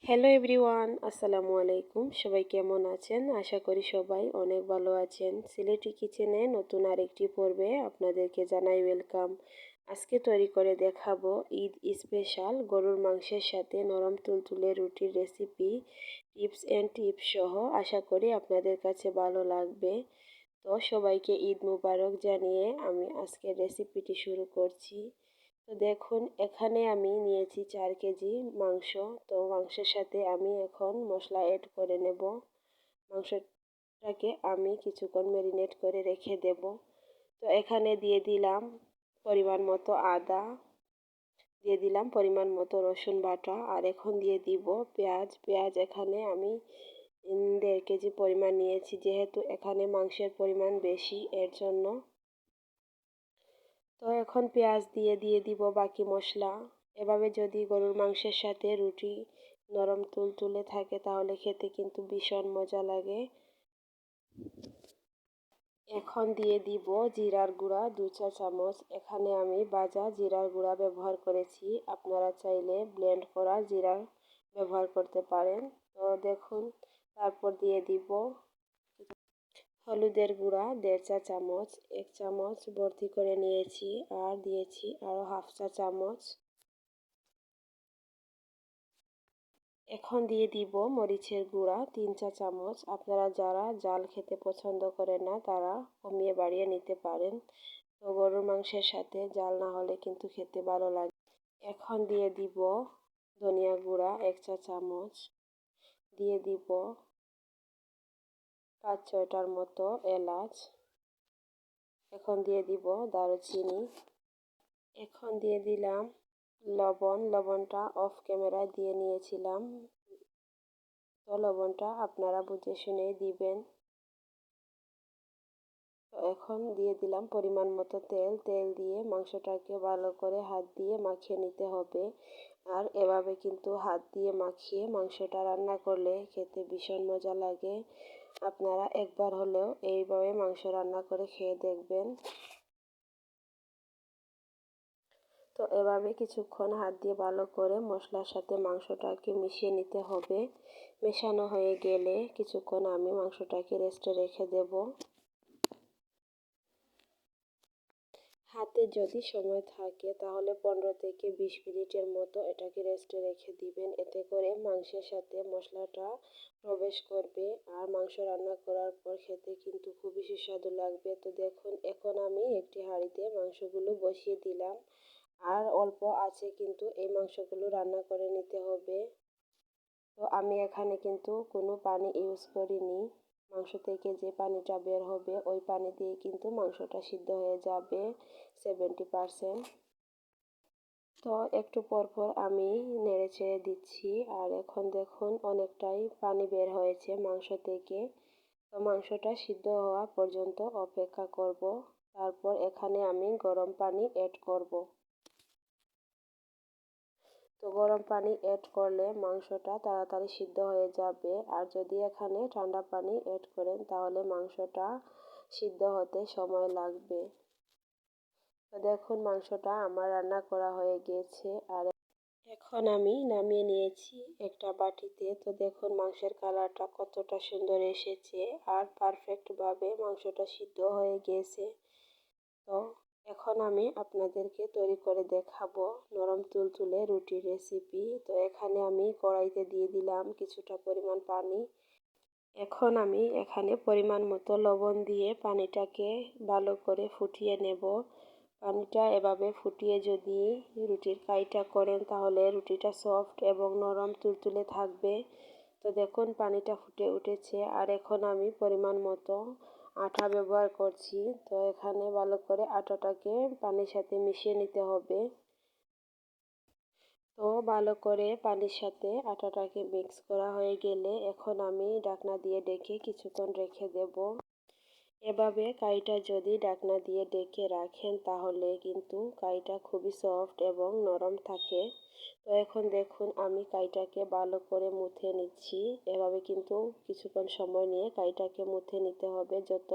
Hello everyone, আসসালামু আলাইকুম। সবাই কেমন আছেন? আশা করি সবাই অনেক ভালো আছেন। সিলেটি কিচেনে নতুন আরেকটি পর্বে আপনাদেরকে জানাই ওয়েলকাম। আজকে তৈরি করে দেখাবো ঈদ স্পেশাল গরুর মাংসের সাথে নরম তুলতুলে রুটির রেসিপি, টিপস অ্যান্ড টিপস সহ। আশা করি আপনাদের কাছে ভালো লাগবে। তো সবাইকে ঈদ মুবারক জানিয়ে আমি আজকের রেসিপিটি শুরু করছি। তো দেখুন, এখানে আমি নিয়েছি 4 কেজি মাংস। তো মাংসের সাথে আমি এখন মশলা অ্যাড করে নেব। মাংসটাকে আমি কিছুক্ষণ ম্যারিনেট করে রেখে দেব। তো এখানে দিয়ে দিলাম পরিমাণ মতো আদা, দিয়ে দিলাম পরিমাণ মতো রসুন বাটা, আর এখন দিয়ে দিব পেঁয়াজ এখানে আমি 1.5 কেজি পরিমাণ নিয়েছি, যেহেতু এখানে মাংসের পরিমাণ বেশি এর জন্য। তো এখন পেঁয়াজ দিয়ে দিব বাকি মশলা। এভাবে যদি গরুর মাংসের সাথে রুটি নরম তুলতুলে থাকে তাহলে খেতে কিন্তু ভীষণ মজা লাগে। এখন দিয়ে দিব জিরার গুঁড়া 2 চা চামচ। এখানে আমি ভাজা জিরার গুঁড়া ব্যবহার করেছি, আপনারা চাইলে ব্লেন্ড করা জিরা ব্যবহার করতে পারেন। তো দেখুন, তারপর দিয়ে দিব হলুদের গুঁড়া 1.5 চা চামচ, 1 চামচ ভর্তি করে নিয়েছি, আর দিয়েছি আরও 1/2 চা চামচ। এখন দিয়ে দিব মরিচের গুঁড়া 3 চা চামচ। আপনারা যারা ঝাল খেতে পছন্দ করেন না তারা কমিয়ে বাড়িয়ে নিতে পারেন। তো গরুর মাংসের সাথে ঝাল না হলে কিন্তু খেতে ভালো লাগে। এখন দিয়ে দিব ধনিয়া গুঁড়া 1 চা চামচ, দিয়ে দিব 5-6টার মতো এলাচ, এখন দিয়ে দিব দারুচিনি, এখন দিয়ে দিলাম লবণটা অফ ক্যামেরায় দিয়ে নিয়েছিলাম। তো লবণটা আপনারা বুঝে শুনেই দিবেন। তো এখন দিয়ে দিলাম পরিমাণ মতো তেল দিয়ে মাংসটাকে ভালো করে হাত দিয়ে মাখিয়ে নিতে হবে। আর এভাবে কিন্তু হাত দিয়ে মাখিয়ে মাংসটা রান্না করলে খেতে ভীষণ মজা লাগে। আপনারা একবার হলেও এইভাবে মাংস রান্না করে খেয়ে দেখবেন। তো এভাবে কিছুক্ষণ হাত দিয়ে ভালো করে মশলার সাথে মাংসটাকে মিশিয়ে নিতে হবে। মেশানো হয়ে গেলে কিছুক্ষণ আমি মাংসটাকে রেস্টে রেখে দেব। হাতে যদি সময় থাকে তাহলে 15 থেকে 20 মিনিটের মতো এটাকে রেস্টে রেখে দিবেন। এতে করে মাংসের সাথে মশলাটা প্রবেশ করবে, আর মাংস রান্না করার পর খেতে কিন্তু খুবই সুস্বাদু লাগবে। তো দেখুন, এখন আমি একটি হাঁড়িতে মাংসগুলো বসিয়ে দিলাম, আর অল্প আছে কিন্তু এই মাংসগুলো রান্না করে নিতে হবে। তো আমি এখানে কিন্তু কোনো পানি ইউজ করিনি। মাংস থেকে যে পানিটা বের হবে ওই পানি দিয়ে কিন্তু মাংসটা সিদ্ধ হয়ে যাবে 70%। তো একটু পর পর আমি নেড়ে চেড়ে দিচ্ছি, আর এখন দেখুন অনেকটাই পানি বের হয়েছে মাংস থেকে। তো মাংসটা সিদ্ধ হওয়া পর্যন্ত অপেক্ষা করব। তারপর এখানে আমি গরম পানি অ্যাড করব। তো গরম পানি অ্যাড করলে মাংসটা তাড়াতাড়ি সিদ্ধ হয়ে যাবে, আর যদি এখানে ঠান্ডা পানি অ্যাড করেন তাহলে মাংসটা সিদ্ধ হতে সময় লাগবে। তো দেখুন, মাংসটা আমার রান্না করা হয়ে গিয়েছে, আর এখন আমি নামিয়ে নিয়েছি একটা বাটিতে। তো দেখুন মাংসের কালারটা কতটা সুন্দর এসেছে, আর পারফেক্টভাবে মাংসটা সিদ্ধ হয়ে গিয়েছে। তো এখন আমি আপনাদেরকে তৈরি করে দেখাবো নরম তুলতুলে রুটির রেসিপি। তো এখানে আমি কড়াইতে দিয়ে দিলাম কিছুটা পরিমাণ পানি। এখন আমি এখানে পরিমাণ মতো লবণ দিয়ে পানিটাকে ভালো করে ফুটিয়ে নেব। পানিটা এভাবে ফুটিয়ে যদি রুটির কাইটা করেন তাহলে রুটিটা সফট এবং নরম তুলতুলে থাকবে। তো দেখুন পানিটা ফুটে উঠেছে, আর এখন আমি পরিমাণ মতো আটা ব্যবহার করছি। তো এখানে ভালো করে আটাটাকে পানির সাথে মিশিয়ে নিতে হবে। তো ভালো করে পানির সাথে আটাটাকে মিক্স করা হয়ে গেলে এখন আমি ঢাকনা দিয়ে ঢেকে কিছুক্ষণ রেখে দেব। এভাবে কাইটা যদি ঢাকনা দিয়ে ঢেকে রাখেন তাহলে কিন্তু কাইটা খুবই সফট এবং নরম থাকে। তো এখন দেখুন আমি কাইটাকে ভালো করে মুথে নিচ্ছি। এভাবে কিন্তু কিছুক্ষণ সময় নিয়ে কাইটাকে মুথে নিতে হবে। যত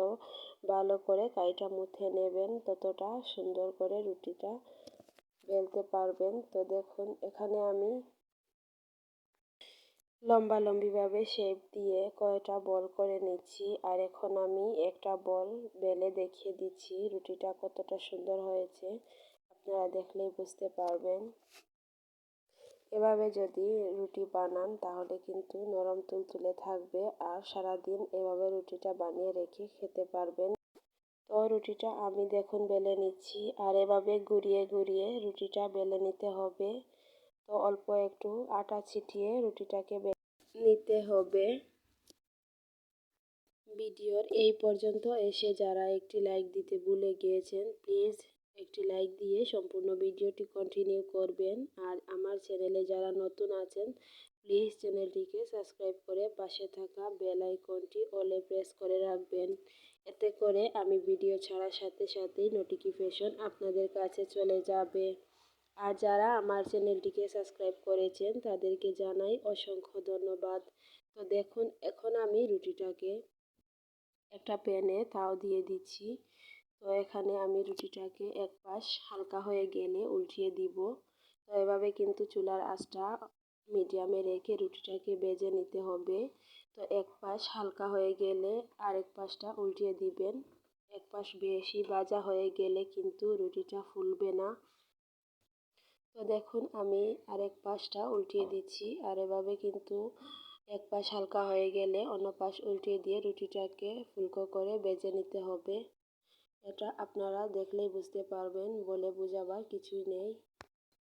ভালো করে কাইটা মুথে নেবেন ততটা সুন্দর করে রুটিটা বেলতে পারবেন। তো দেখুন এখানে আমি লম্বালম্বিভাবে শেপ দিয়ে কয়টা বল করে নিচ্ছি। আর এখন আমি একটা বল বেলে দেখিয়ে দিচ্ছি রুটিটা কতটা সুন্দর হয়েছে। আপনারা দেখলেই বুঝতে পারবেন। এভাবে যদি রুটি বানান তাহলে কিন্তু নরম তুলতুলে থাকবে আর সারাদিন এভাবে রুটিটা বানিয়ে রেখে খেতে পারবেন। তো রুটিটা আমি দেখুন বেলে নিচ্ছি আর এভাবে ঘুরিয়ে ঘুরিয়ে রুটিটা বেলে নিতে হবে। তো অল্প একটু আটা ছিটিয়ে রুটিটাকে নিতে হবে। ভিডিওর এই পর্যন্ত এসে যারা একটি লাইক দিতে ভুলে গিয়েছেন প্লিজ একটি লাইক দিয়ে সম্পূর্ণ ভিডিওটি কন্টিনিউ করবেন। আর আমার চ্যানেলে যারা নতুন আছেন প্লিজ চ্যানেলটিকে সাবস্ক্রাইব করে পাশে থাকা বেল আইকনটি অলে প্রেস করে রাখবেন। এতে করে আমি ভিডিও ছাড়ার সাথে সাথেই নোটিফিকেশন আপনাদের কাছে চলে যাবে। আর যারা আমার চ্যানেলটিকে সাবস্ক্রাইব করেছেন তাদেরকে জানাই অসংখ্য ধন্যবাদ। তো দেখুন এখন আমি রুটিটাকে একটা প্যানে তাও দিয়ে দিচ্ছি। তো এখানে আমি রুটিটাকে এক পাশ হালকা হয়ে গেলে উল্টিয়ে দিব। তো এভাবে কিন্তু চুলার আঁচটা মিডিয়ামে রেখে রুটিটাকে ভেজে নিতে হবে। তো এক পাশ হালকা হয়ে গেলে আরেক পাশটা উল্টিয়ে দিবেন। এক পাশ বেশি ভাজা হয়ে গেলে কিন্তু রুটিটা ফুলবে না। তো দেখুন আমি আরেক পাশটা উল্টিয়ে দিচ্ছি আর এভাবে কিন্তু এক পাশ হালকা হয়ে গেলে অন্য পাশ উল্টিয়ে দিয়ে রুটিটাকে ফুলকো করে ভেজে নিতে হবে। এটা আপনারা দেখলেই বুঝতে পারবেন, বলে বোঝাবার কিছুই নেই।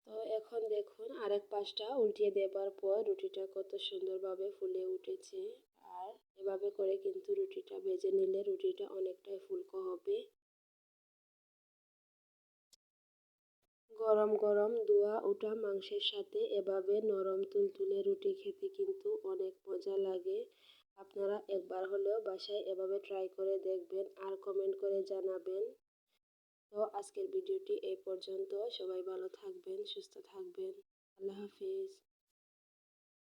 তো এখন দেখুন আরেক পাশটা উল্টিয়ে দেবার পর রুটিটা কত সুন্দরভাবে ফুলে উঠেছে। আর এভাবে করে কিন্তু রুটিটা ভেজে নিলে রুটিটা অনেকটাই ফুলকো হবে। গরম গরম ধোয়া ওঠা মাংসের সাথে এভাবে নরম তুলতুলে রুটি খেতে কিন্তু অনেক মজা লাগে। আপনারা একবার হলেও বাসায় এভাবে ট্রাই করে দেখবেন আর কমেন্ট করে জানাবেন। তো আজকের ভিডিওটি এই পর্যন্ত। সবাই ভালো থাকবেন, সুস্থ থাকবেন। আল্লাহ হাফিজ।